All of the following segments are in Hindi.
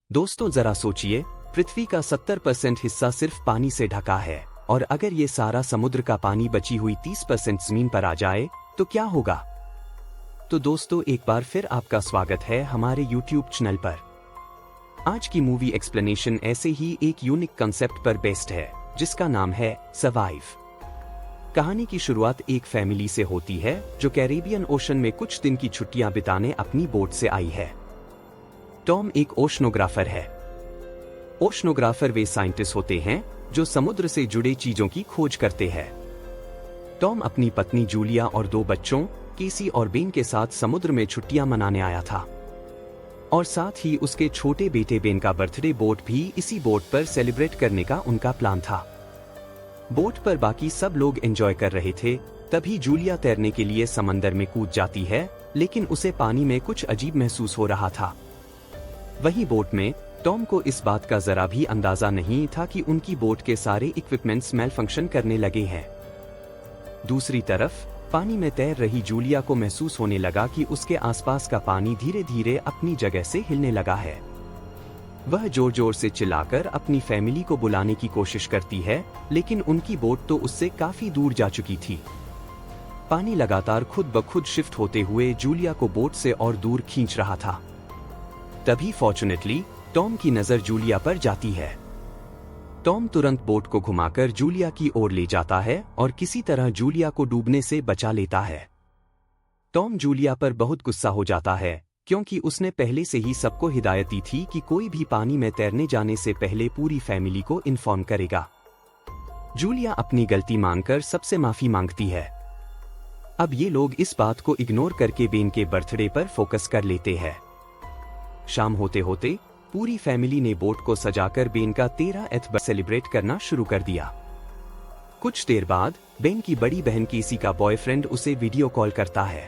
दोस्तों जरा सोचिए, पृथ्वी का 70% हिस्सा सिर्फ पानी से ढका है और अगर ये सारा समुद्र का पानी बची हुई 30% जमीन पर आ जाए तो क्या होगा। तो दोस्तों एक बार फिर आपका स्वागत है हमारे YouTube चैनल पर। आज की मूवी एक्सप्लेनेशन ऐसे ही एक यूनिक कंसेप्ट पर बेस्ड है जिसका नाम है सर्वाइव। कहानी की शुरुआत एक फैमिली से होती है जो कैरेबियन ओशन में कुछ दिन की छुट्टियां बिताने अपनी बोट से आई है। टॉम एक ओशनोग्राफर है। ओशनोग्राफर वे साइंटिस्ट होते हैं जो समुद्र से जुड़े चीजों की खोज करते हैं। टॉम अपनी पत्नी जूलिया और 2 बच्चों केसी और बेन के साथ समुद्र में छुट्टियां मनाने आया था और साथ ही उसके छोटे बेटे बेन का बर्थडे बोट भी इसी बोट पर सेलिब्रेट करने का उनका प्लान था। बोट पर बाकी सब लोग एंजॉय कर रहे थे, तभी जूलिया तैरने के लिए समंदर में कूद जाती है, लेकिन उसे पानी में कुछ अजीब महसूस हो रहा था। वहीं बोट में टॉम को इस बात का जरा भी अंदाजा नहीं था कि उनकी बोट के सारे इक्विपमेंट्स मेल फंक्शन करने लगे हैं। दूसरी तरफ पानी में तैर रही जूलिया को महसूस होने लगा कि उसके आसपास का पानी धीरे धीरे अपनी जगह से हिलने लगा है। वह जोर जोर से चिल्लाकर अपनी फैमिली को बुलाने की कोशिश करती है, लेकिन उनकी बोट तो उससे काफी दूर जा चुकी थी। पानी लगातार खुद ब खुद शिफ्ट होते हुए जूलिया को बोट से और दूर खींच रहा था। तभी फॉर्चुनेटली टॉम की नजर जूलिया पर जाती है। टॉम तुरंत बोट को घुमाकर जूलिया की ओर ले जाता है और किसी तरह जूलिया को डूबने से बचा लेता है। टॉम जूलिया पर बहुत गुस्सा हो जाता है क्योंकि उसने पहले से ही सबको हिदायत दी थी कि कोई भी पानी में तैरने जाने से पहले पूरी फैमिली को इन्फॉर्म करेगा। जूलिया अपनी गलती मानकर सबसे माफी मांगती है। अब ये लोग इस बात को इग्नोर करके बेन के बर्थडे पर फोकस कर लेते हैं। शाम होते होते पूरी फैमिली ने बोट को सजाकर बेन का 13th बर्थडे सेलिब्रेट करना शुरू कर दिया। कुछ देर बाद बेन की बड़ी बहन केसी का बॉयफ्रेंड उसे वीडियो कॉल करता है।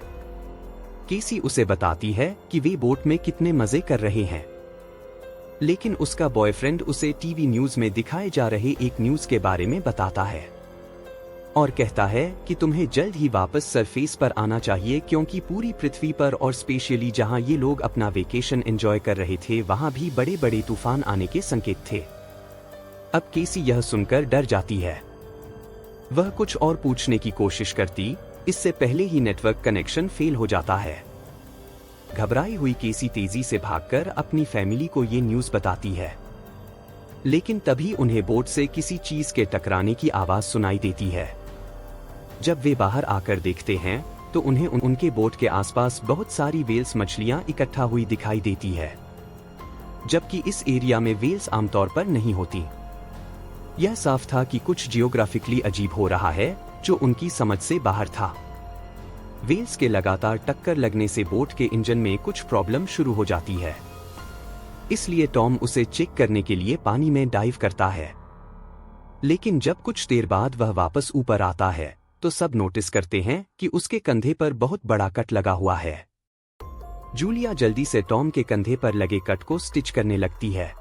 केसी उसे बताती है कि वे बोट में कितने मजे कर रहे हैं, लेकिन उसका बॉयफ्रेंड उसे टीवी न्यूज में दिखाए जा रहे एक न्यूज के बारे में बताता है और कहता है कि तुम्हें जल्द ही वापस सरफेस पर आना चाहिए क्योंकि पूरी पृथ्वी पर और स्पेशली जहां ये लोग अपना वेकेशन एंजॉय कर रहे थे वहां भी बड़े बड़े तूफान आने के संकेत थे। अब केसी यह सुनकर डर जाती है। वह कुछ और पूछने की कोशिश करती, इससे पहले ही नेटवर्क कनेक्शन फेल हो जाता है। घबराई हुई केसी तेजी से भागकर अपनी फैमिली को ये न्यूज बताती है, लेकिन तभी उन्हें बोट से किसी चीज के टकराने की आवाज सुनाई देती है। जब वे बाहर आकर देखते हैं तो उन्हें उनके बोट के आसपास बहुत सारी वेल्स मछलियां इकट्ठा हुई दिखाई देती है, जबकि इस एरिया में वेल्स आमतौर पर नहीं होती। यह साफ था कि कुछ जियोग्राफिकली अजीब हो रहा है जो उनकी समझ से बाहर था। वेल्स के लगातार टक्कर लगने से बोट के इंजन में कुछ प्रॉब्लम शुरू हो जाती है, इसलिए टॉम उसे चेक करने के लिए पानी में डाइव करता है। लेकिन जब कुछ देर बाद वह वापस ऊपर आता है तो सब नोटिस करते हैं कि उसके कंधे पर बहुत बड़ा कट लगा हुआ है। जूलिया जल्दी से टॉम के कंधे पर लगे कट को स्टिच करने लगती है।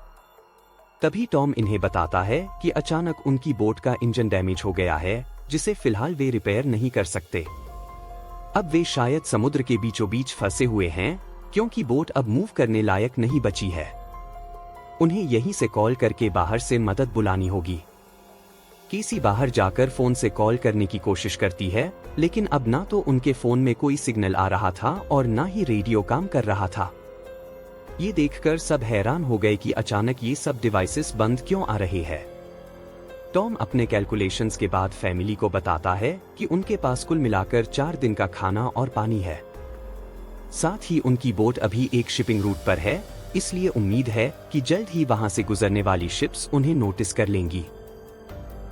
तभी टॉम इन्हें बताता है कि अचानक उनकी बोट का इंजन डैमेज हो गया है, जिसे फिलहाल वे रिपेयर नहीं कर सकते। अब वे शायद समुद्र के बीचों बीच फंसे हुए हैं क्योंकि बोट अब मूव करने लायक नहीं बची है। उन्हें यहीं से कॉल करके बाहर से मदद बुलानी होगी। केसी बाहर जाकर फोन से कॉल करने की कोशिश करती है, लेकिन अब ना तो उनके फोन में कोई सिग्नल आ रहा था और ना ही रेडियो काम कर रहा था। ये देखकर सब हैरान हो गए कि अचानक ये सब डिवाइसेस बंद क्यों आ रहे हैं। टॉम अपने कैलकुलेशंस के बाद फैमिली को बताता है कि उनके पास कुल मिलाकर 4 दिन का खाना और पानी है। साथ ही उनकी बोट अभी एक शिपिंग रूट पर है, इसलिए उम्मीद है कि जल्द ही वहां से गुजरने वाली शिप्स उन्हें नोटिस कर लेंगी।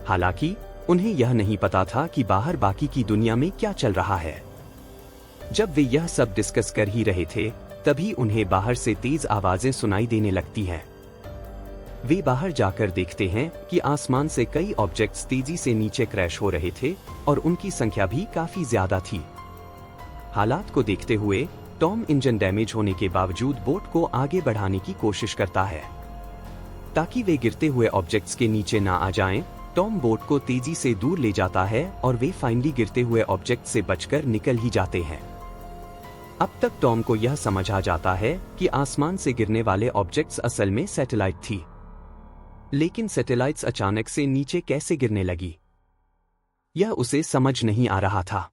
हालांकि उन्हें यह नहीं पता था कि बाहर बाकी की दुनिया में क्या चल रहा है। जब वे यह सब डिस्कस कर ही रहे थे तभी उन्हें बाहर से तेज आवाजें सुनाई देने लगती हैं। वे बाहर जाकर देखते हैं कि आसमान से कई ऑब्जेक्ट्स तेजी से नीचे क्रैश हो रहे थे और उनकी संख्या भी काफी ज्यादा थी। हालात को देखते हुए टॉम इंजन डैमेज होने के बावजूद बोट को आगे बढ़ाने की कोशिश करता है ताकि वे गिरते हुए ऑब्जेक्ट्स के नीचे ना आ जाएं। टॉम बोट को तेजी से दूर ले जाता है और वे फाइनली गिरते हुए ऑब्जेक्ट से बचकर निकल ही जाते हैं। अब तक टॉम को यह समझ आ जाता है कि आसमान से गिरने वाले ऑब्जेक्ट्स असल में सैटेलाइट थी। लेकिन सैटेलाइट्स अचानक से नीचे कैसे गिरने लगी, यह उसे समझ नहीं आ रहा था।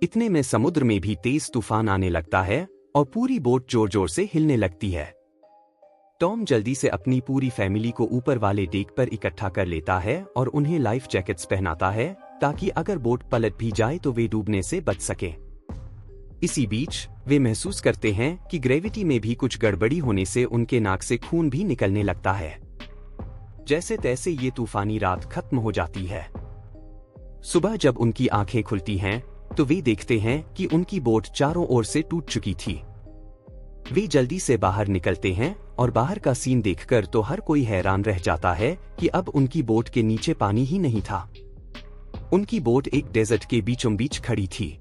इतने में समुद्र में भी तेज तूफान आने लगता है और पूरी बोट जोर जोर से हिलने लगती है। टॉम जल्दी से अपनी पूरी फैमिली को ऊपर वाले डेक पर इकट्ठा कर लेता है और उन्हें लाइफ जैकेट्स पहनाता है ताकि अगर बोट पलट भी जाए तो वे डूबने से बच सकें। इसी बीच वे महसूस करते हैं कि ग्रेविटी में भी कुछ गड़बड़ी होने से उनके नाक से खून भी निकलने लगता है। जैसे तैसे ये तूफानी रात खत्म हो जाती है। सुबह जब उनकी आंखें खुलती हैं तो वे देखते हैं कि उनकी बोट चारों ओर से टूट चुकी थी। वे जल्दी से बाहर निकलते हैं और बाहर का सीन देखकर तो हर कोई हैरान रह जाता है कि अब उनकी बोट के नीचे पानी ही नहीं था। उनकी बोट एक डेजर्ट के बीचों बीच खड़ी थी।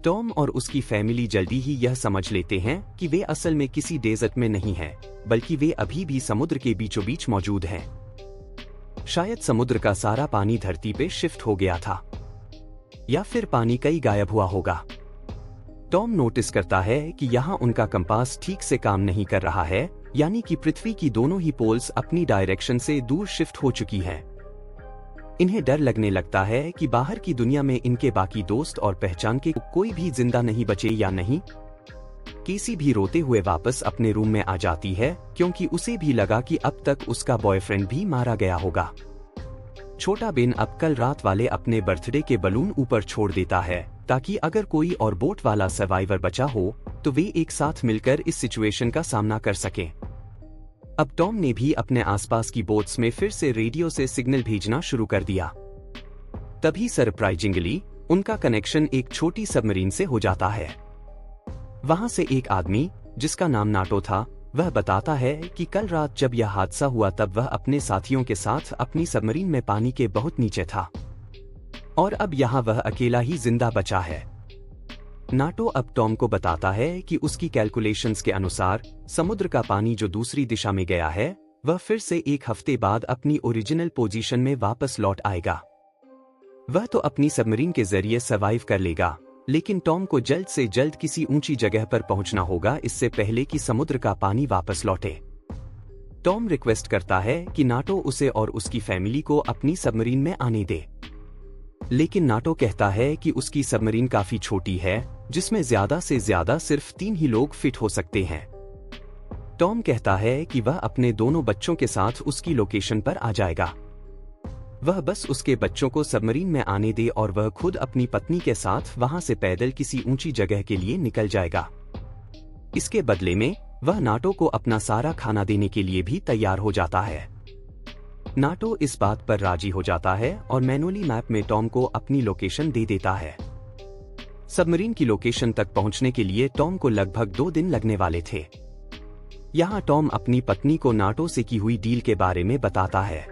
टॉम और उसकी फैमिली जल्दी ही यह समझ लेते हैं कि वे असल में किसी डेजर्ट में नहीं हैं, बल्कि वे अभी भी समुद्र के बीचों बीच मौजूद हैं। शायद समुद्र का सारा पानी धरती पे शिफ्ट हो गया था, या फिर पानी कहीं गायब हुआ होगा। टॉम नोटिस करता है कि यहाँ उनका कंपास ठीक से काम नहीं कर रहा है, यानी कि पृथ्वी की दोनों ही पोल्स अपनी डायरेक्शन से दूर शिफ्ट हो चुकी हैं। इन्हें डर लगने लगता है कि बाहर की दुनिया में इनके बाकी दोस्त और पहचान के कोई भी जिंदा नहीं बचे या नहीं। केसी भी रोते हुए वापस अपने रूम में आ जाती है क्योंकि उसे भी लगा कि अब तक उसका बॉयफ्रेंड भी मारा गया होगा। छोटा बेन अब कल रात वाले अपने बर्थडे के बलून ऊपर छोड़ देता है ताकि अगर कोई और बोट वाला सर्वाइवर बचा हो तो वे एक साथ मिलकर इस सिचुएशन का सामना कर सकें। अब टॉम ने भी अपने आसपास की बोट्स में फिर से रेडियो से सिग्नल भेजना शुरू कर दिया। तभी सरप्राइजिंगली उनका कनेक्शन एक छोटी सबमरीन से हो जाता है। वहां से एक आदमी जिसका नाम नाटो था, वह बताता है कि कल रात जब यह हादसा हुआ तब वह अपने साथियों के साथ अपनी सबमरीन में पानी के बहुत नीचे था और अब यहाँ वह अकेला ही जिंदा बचा है। नाटो अब टॉम को बताता है कि उसकी कैलकुलेशंस के अनुसार समुद्र का पानी जो दूसरी दिशा में गया है वह फिर से एक हफ्ते बाद अपनी ओरिजिनल पोजीशन में वापस लौट आएगा। वह तो अपनी सबमरीन के जरिए सर्वाइव कर लेगा, लेकिन टॉम को जल्द से जल्द किसी ऊंची जगह पर पहुंचना होगा इससे पहले कि समुद्र का पानी वापस लौटे। टॉम रिक्वेस्ट करता है कि नाटो उसे और उसकी फैमिली को अपनी सबमरीन में आने दे, लेकिन नाटो कहता है कि उसकी सबमरीन काफी छोटी है जिसमें ज्यादा से ज्यादा सिर्फ 3 ही लोग फिट हो सकते हैं। टॉम कहता है कि वह अपने दोनों बच्चों के साथ उसकी लोकेशन पर आ जाएगा। वह बस उसके बच्चों को सबमरीन में आने दे और वह खुद अपनी पत्नी के साथ वहां से पैदल किसी ऊंची जगह के लिए निकल जाएगा। इसके बदले में वह नाटो को अपना सारा खाना देने के लिए भी तैयार हो जाता है। नाटो इस बात पर राजी हो जाता है और मैनुअली मैप में टॉम को अपनी लोकेशन दे देता है। सबमरीन की लोकेशन तक पहुंचने के लिए टॉम को लगभग 2 दिन लगने वाले थे। यहाँ टॉम अपनी पत्नी को नाटो से की हुई डील के बारे में बताता है।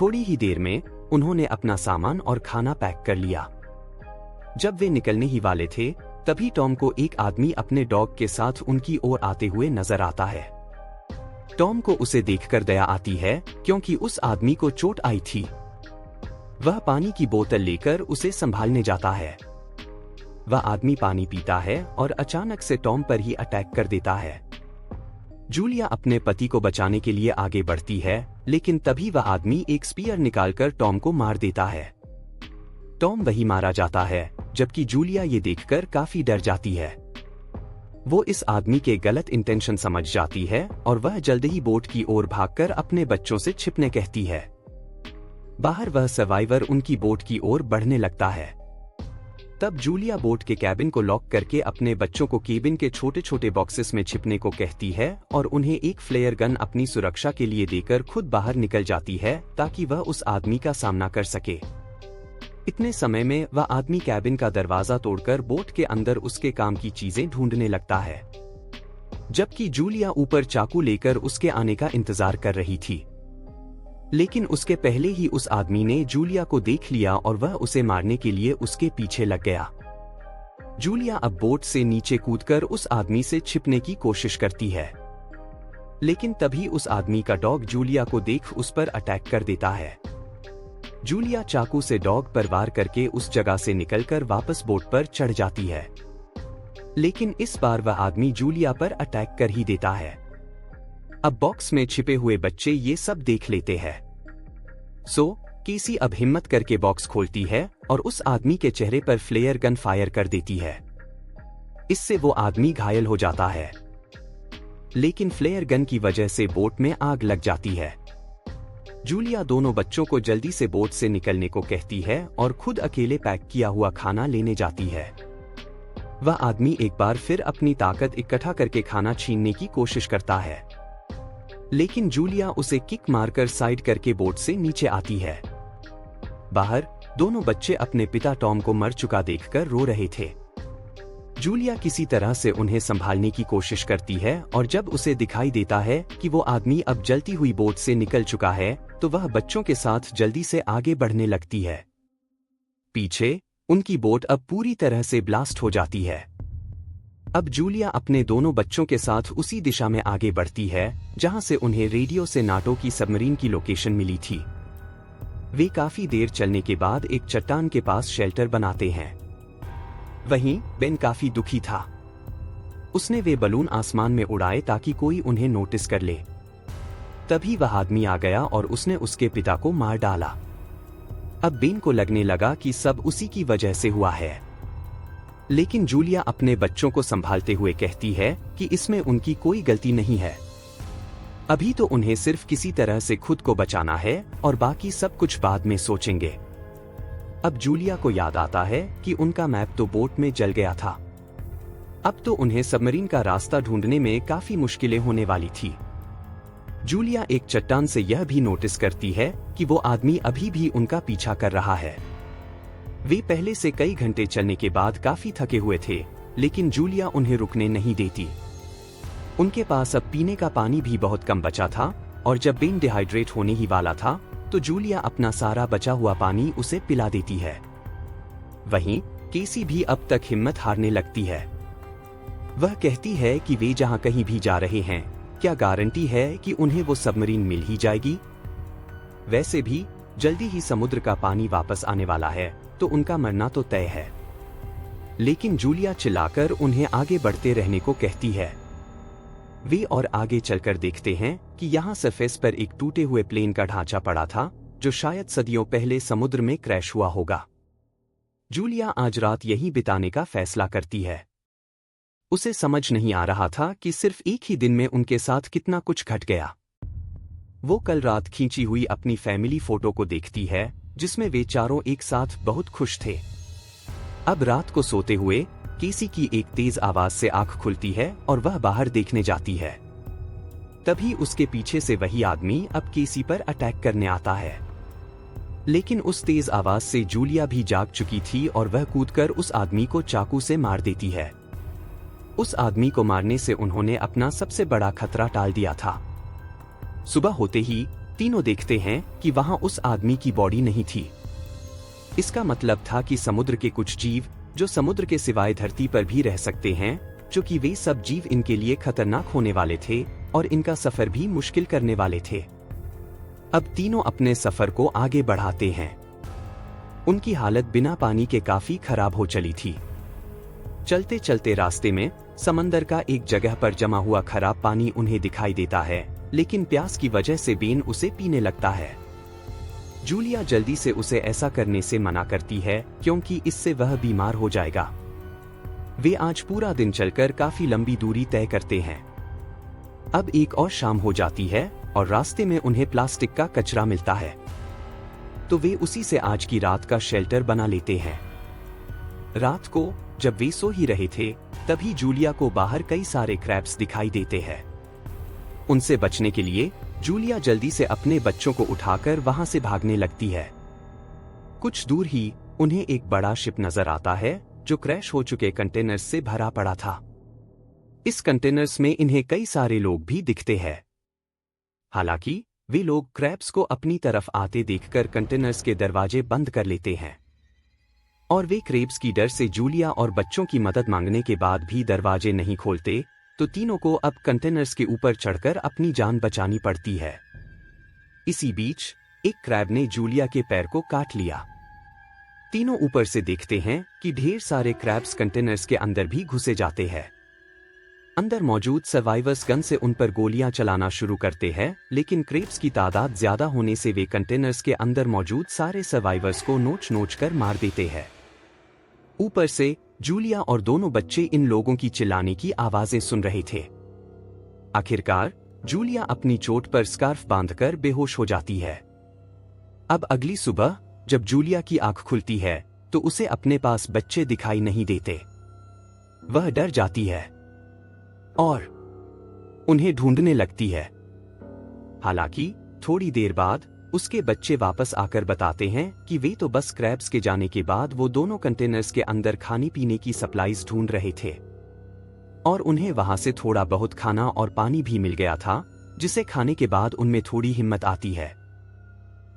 थोड़ी ही देर में उन्होंने अपना सामान और खाना पैक कर लिया। जब वे निकलने ही वाले थे तभी टॉम को एक आदमी अपने डॉग के साथ उनकी ओर आते हुए नजर आता है। टॉम को उसे देखकर दया आती है क्योंकि उस आदमी को चोट आई थी। वह पानी की बोतल लेकर उसे संभालने जाता है। वह आदमी पानी पीता है और अचानक से टॉम पर ही अटैक कर देता है। जूलिया अपने पति को बचाने के लिए आगे बढ़ती है, लेकिन तभी वह आदमी एक स्पीयर निकालकर टॉम को मार देता है। टॉम वही मारा जाता है, जबकि जूलिया ये देखकर काफी डर जाती है। वो इस आदमी के गलत इंटेंशन समझ जाती है और वह जल्द ही बोट की ओर भागकर अपने बच्चों से छिपने कहती है। बाहर वह सर्वाइवर उनकी बोट की ओर बढ़ने लगता है। तब जूलिया बोट के कैबिन को लॉक करके अपने बच्चों को केबिन के छोटे छोटे बॉक्सेस में छिपने को कहती है और उन्हें एक फ्लेयर गन अपनी सुरक्षा के लिए देकर खुद बाहर निकल जाती है ताकि वह उस आदमी का सामना कर सके। इतने समय में वह आदमी कैबिन का दरवाजा तोड़कर बोट के अंदर उसके काम की चीजें ढूंढने लगता है, जबकि जूलिया ऊपर चाकू लेकर उसके आने का इंतजार कर रही थी। लेकिन उसके पहले ही उस आदमी ने जूलिया को देख लिया और वह उसे मारने के लिए उसके पीछे लग गया। जूलिया अब बोट से नीचे कूदकर उस आदमी से छिपने की कोशिश करती है, लेकिन तभी उस आदमी का डॉग जूलिया को देख उस पर अटैक कर देता है। जूलिया चाकू से डॉग पर वार करके उस जगह से निकलकर वापस बोट पर चढ़ जाती है। लेकिन इस बार वह आदमी जूलिया पर अटैक कर ही देता है। अब बॉक्स में छिपे हुए बच्चे ये सब देख लेते हैं। केसी अब हिम्मत करके बॉक्स खोलती है और उस आदमी के चेहरे पर फ्लेयर गन फायर कर देती है। इससे वो आदमी घायल हो जाता है, लेकिन फ्लेयर गन की वजह से बोट में आग लग जाती है। जूलिया दोनों बच्चों को जल्दी से बोट से निकलने को कहती है और खुद अकेले पैक किया हुआ खाना लेने जाती है। वह आदमी एक बार फिर अपनी ताकत इकट्ठा करके खाना छीनने की कोशिश करता है, लेकिन जूलिया उसे किक मारकर साइड करके बोट से नीचे आती है। बाहर दोनों बच्चे अपने पिता टॉम को मर चुका देखकर रो रहे थे। जूलिया किसी तरह से उन्हें संभालने की कोशिश करती है और जब उसे दिखाई देता है कि वो आदमी अब जलती हुई बोट से निकल चुका है, तो वह बच्चों के साथ जल्दी से आगे बढ़ने लगती है। पीछे उनकी बोट अब पूरी तरह से ब्लास्ट हो जाती है। अब जूलिया अपने दोनों बच्चों के साथ उसी दिशा में आगे बढ़ती है जहां से उन्हें रेडियो से नाटो की सबमरीन की लोकेशन मिली थी। वे काफी देर चलने के बाद एक चट्टान के पास शेल्टर बनाते हैं। वहीं बेन काफी दुखी था। उसने वे बलून आसमान में उड़ाए ताकि कोई उन्हें नोटिस कर ले। तभी वह आदमी आ गया और उसने उसके पिता को मार डाला। अब बेन को लगने लगा कि सब उसी की वजह से हुआ है, लेकिन जूलिया अपने बच्चों को संभालते हुए कहती है कि इसमें उनकी कोई गलती नहीं है। अभी तो उन्हें सिर्फ किसी तरह से खुद को बचाना है और बाकी सब कुछ बाद में सोचेंगे। अब जूलिया को याद आता है कि उनका मैप तो बोट में जल गया था। अब तो उन्हें सबमरीन का रास्ता ढूंढने में काफी मुश्किलें होने वाली थी। जूलिया एक चट्टान से यह भी नोटिस करती है कि वो आदमी अभी भी उनका पीछा कर रहा है। वे पहले से कई घंटे चलने के बाद काफी थके हुए थे, लेकिन जूलिया उन्हें रुकने नहीं देती। उनके पास अब पीने का पानी भी बहुत कम बचा था और जब बेन डिहाइड्रेट होने ही वाला था तो जूलिया अपना सारा बचा हुआ पानी उसे पिला देती है। वहीं केसी भी अब तक हिम्मत हारने लगती है। वह कहती है कि वे जहां कहीं भी जा रहे हैं, क्या गारंटी है कि उन्हें वो सबमरीन मिल ही जाएगी? वैसे भी जल्दी ही समुद्र का पानी वापस आने वाला है, तो उनका मरना तो तय है। लेकिन जूलिया चिल्लाकर उन्हें आगे बढ़ते रहने को कहती है। वे और आगे चलकर देखते हैं कि यहाँ सरफेस पर एक टूटे हुए प्लेन का ढांचा पड़ा था, जो शायद सदियों पहले समुद्र में क्रैश हुआ होगा। जूलिया आज रात यहीं बिताने का फैसला करती है। उसे समझ नहीं आ रहा था कि सिर्फ एक ही दिन में उनके साथ कितना कुछ घट गया। वो कल रात खींची हुई अपनी फैमिली फोटो को देखती है, जिसमें वे चारों एक साथ बहुत खुश थे। अब रात को सोते हुए केसी की एक तेज आवाज से आंख खुलती है और वह बाहर देखने जाती है। तभी उसके पीछे से वही आदमी अब केसी पर अटैक करने आता है। लेकिन उस तेज आवाज से जूलिया भी जाग चुकी थी और वह कूदकर उस आदमी को चाकू से मार देती है। उस आदमी को मारने से उन्होंने अपना सबसे बड़ा खतरा टाल दिया था। सुबह होते ही तीनों देखते हैं कि वहां उस आदमी की बॉडी नहीं थी। इसका मतलब था कि समुद्र के कुछ जीव जो समुद्र के सिवाय धरती पर भी रह सकते हैं, जो कि वे सब जीव इनके लिए खतरनाक होने वाले थे और इनका सफर भी मुश्किल करने वाले थे। अब तीनों अपने सफर को आगे बढ़ाते हैं। उनकी हालत बिना पानी के काफी खराब हो चली थी। चलते चलते रास्ते में समंदर का एक जगह पर जमा हुआ खराब पानी उन्हें दिखाई देता है, लेकिन प्यास की वजह से बेन उसे पीने लगता है। जूलिया जल्दी से उसे ऐसा करने से मना करती है क्योंकि इससे वह बीमार हो जाएगा। वे आज पूरा दिन चलकर काफी लंबी दूरी तय करते हैं। अब एक और शाम हो जाती है और रास्ते में उन्हें प्लास्टिक का कचरा मिलता है, तो वे उसी से आज की रात का शेल्टर बना लेते हैं। रात को जब वे सो ही रहे थे, तभी जूलिया को बाहर कई सारे क्रैब्स दिखाई देते हैं। उनसे बचने के लिए जूलिया जल्दी से अपने बच्चों को उठाकर वहां से भागने लगती है। कुछ दूर ही उन्हें एक बड़ा शिप नजर आता है जो क्रैश हो चुके कंटेनर्स से भरा पड़ा था। इस कंटेनर्स में इन्हें कई सारे लोग भी दिखते हैं। हालांकि वे लोग क्रैब्स को अपनी तरफ आते देखकर कंटेनर्स के दरवाजे बंद कर लेते हैं और वे क्रैब्स की डर से जूलिया और बच्चों की मदद मांगने के बाद भी दरवाजे नहीं खोलते, तो तीनों को अब कंटेनर्स के ऊपर चढ़कर अपनी जान बचानी पड़ती है। इसी बीच एक क्रैब ने जूलिया के पैर को काट लिया। तीनों ऊपर से देखते हैं कि ढेर सारे क्रैब्स कंटेनर्स के अंदर भी घुसे जाते हैं। अंदर मौजूद सर्वाइवर्स गन से उन पर गोलियां चलाना शुरू करते हैं, लेकिन क्रेब्स की तादाद ज्यादा होने से वे कंटेनर्स के अंदर मौजूद सारे सर्वाइवर्स को नोच नोच कर मार देते हैं। ऊपर से जूलिया और दोनों बच्चे इन लोगों की चिल्लाने की आवाजें सुन रहे थे। आखिरकार जूलिया अपनी चोट पर स्कार्फ बांधकर बेहोश हो जाती है। अब अगली सुबह जब जूलिया की आंख खुलती है तो उसे अपने पास बच्चे दिखाई नहीं देते। वह डर जाती है और उन्हें ढूंढने लगती है। हालांकि थोड़ी देर बाद उसके बच्चे वापस आकर बताते हैं कि वे तो बस क्रैब्स के जाने के बाद वो दोनों कंटेनर्स के अंदर खाने पीने की सप्लाईज ढूंढ रहे थे और उन्हें वहां से थोड़ा बहुत खाना और पानी भी मिल गया था, जिसे खाने के बाद उनमें थोड़ी हिम्मत आती है।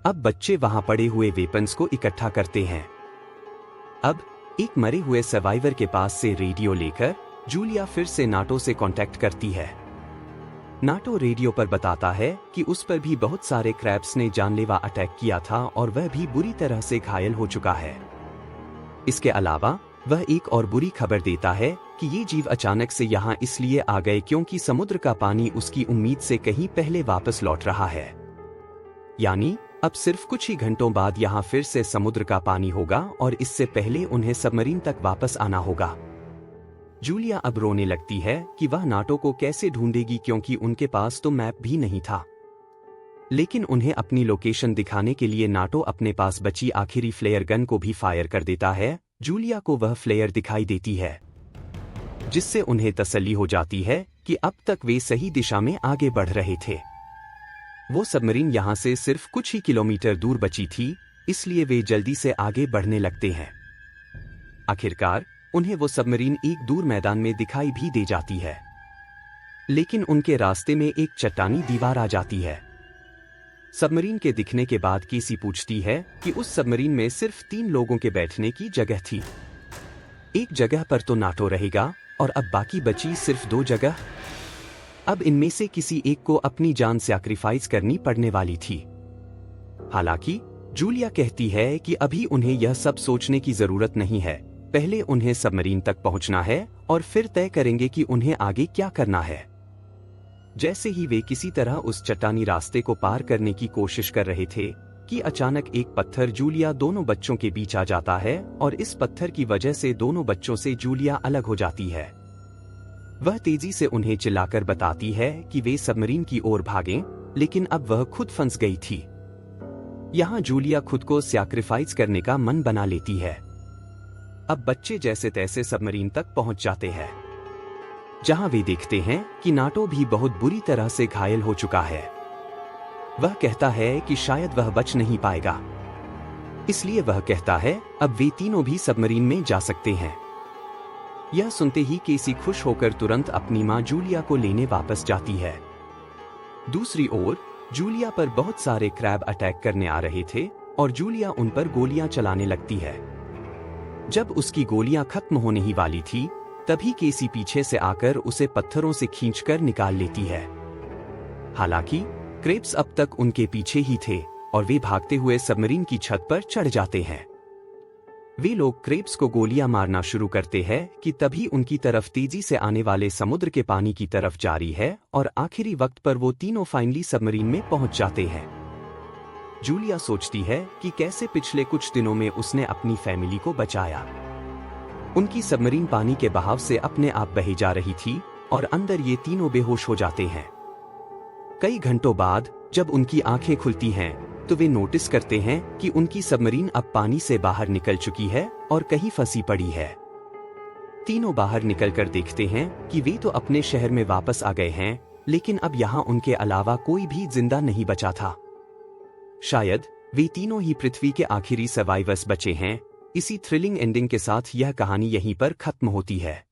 अब बच्चे वहां पड़े हुए वेपन्स को इकट्ठा करते हैं। अब एक मरे हुए सर्वाइवर के पास से रेडियो लेकर जूलिया फिर से नाटो से कांटेक्ट करती है। नाटो रेडियो पर बताता है कि उस पर भी बहुत सारे क्रैब्स ने जानलेवा अटैक किया था और वह भी बुरी तरह से घायल हो चुका है। इसके अलावा वह एक और बुरी खबर देता है कि ये जीव अचानक से यहाँ इसलिए आ गए क्योंकि समुद्र का पानी उसकी उम्मीद से कहीं पहले वापस लौट रहा है। यानी अब सिर्फ कुछ ही घंटों बाद यहाँ फिर से समुद्र का पानी होगा और इससे पहले उन्हें सबमरीन तक वापस आना होगा। जूलिया अब रोने लगती है कि वह नाटो को कैसे ढूंढेगी क्योंकि उनके पास तो मैप भी नहीं था। लेकिन उन्हें अपनी लोकेशन दिखाने के लिए नाटो अपने पास बची आखिरी फ्लेयर गन को भी फायर कर देता है। जूलिया को वह फ्लेयर दिखाई देती है, जिससे उन्हें तसल्ली हो जाती है कि अब तक वे सही दिशा में आगे बढ़ रहे थे। वो सबमरीन यहां से सिर्फ कुछ ही किलोमीटर दूर बची थी, इसलिए वे जल्दी से आगे बढ़ने लगते हैं। आखिरकार उन्हें वो सबमरीन एक दूर मैदान में दिखाई भी दे जाती है, लेकिन उनके रास्ते में एक चट्टानी दीवार आ जाती है। सबमरीन के दिखने के बाद केसी पूछती है कि उस सबमरीन में सिर्फ 3 लोगों के बैठने की जगह थी। एक जगह पर तो नाटो रहेगा और अब बाकी बची सिर्फ 2 जगह। अब इनमें से किसी एक को अपनी जान सैक्रिफाइस करनी पड़ने वाली थी। हालांकि जूलिया कहती है कि अभी उन्हें यह सब सोचने की जरूरत नहीं है, पहले उन्हें सबमरीन तक पहुंचना है और फिर तय करेंगे कि उन्हें आगे क्या करना है। जैसे ही वे किसी तरह उस चट्टानी रास्ते को पार करने की कोशिश कर रहे थे कि अचानक एक पत्थर जूलिया दोनों बच्चों के बीच आ जाता है और इस पत्थर की वजह से दोनों बच्चों से जूलिया अलग हो जाती है। वह तेजी से उन्हें चिल्लाकर बताती है कि वे सबमरीन की ओर भागें, लेकिन अब वह खुद फंस गई थी। यहाँ जूलिया खुद को सैक्रिफाइस करने का मन बना लेती है। अब बच्चे जैसे तैसे सबमरीन तक पहुंच जाते हैं, जहां वे देखते हैं कि नाटो भी बहुत बुरी तरह से घायल हो चुका है। वह कहता है कि शायद वह बच नहीं पाएगा, इसलिए वह कहता है अब वे तीनों भी सबमरीन में जा सकते हैं। यह सुनते ही केसी खुश होकर तुरंत अपनी मां जूलिया को लेने वापस जाती है। दूसरी ओर जूलिया पर बहुत सारे क्रैब अटैक करने आ रहे थे और जूलिया उन पर गोलियां चलाने लगती है। जब उसकी गोलियां खत्म होने ही वाली थी, तभी केसी पीछे से आकर उसे पत्थरों से खींचकर निकाल लेती है। हालांकि क्रेब्स अब तक उनके पीछे ही थे और वे भागते हुए सबमरीन की छत पर चढ़ जाते हैं। वे लोग क्रेब्स को गोलियां मारना शुरू करते हैं कि तभी उनकी तरफ तेजी से आने वाले समुद्र के पानी की तरफ जारी है और आखिरी वक्त पर वो तीनों फाइनली सबमरीन में पहुंच जाते हैं। जूलिया सोचती है कि कैसे पिछले कुछ दिनों में उसने अपनी फैमिली को बचाया। उनकी सबमरीन पानी के बहाव से अपने आप बही जा रही थी और अंदर ये तीनों बेहोश हो जाते हैं। कई घंटों बाद जब उनकी आंखें खुलती हैं, तो वे नोटिस करते हैं कि उनकी सबमरीन अब पानी से बाहर निकल चुकी है और कहीं फंसी पड़ी है। तीनों बाहर निकलकर देखते हैं कि वे तो अपने शहर में वापस आ गए हैं, लेकिन अब यहाँ उनके अलावा कोई भी जिंदा नहीं बचा था। शायद वे तीनों ही पृथ्वी के आखिरी सर्वाइवर्स बचे हैं। इसी थ्रिलिंग एंडिंग के साथ यह कहानी यहीं पर खत्म होती है।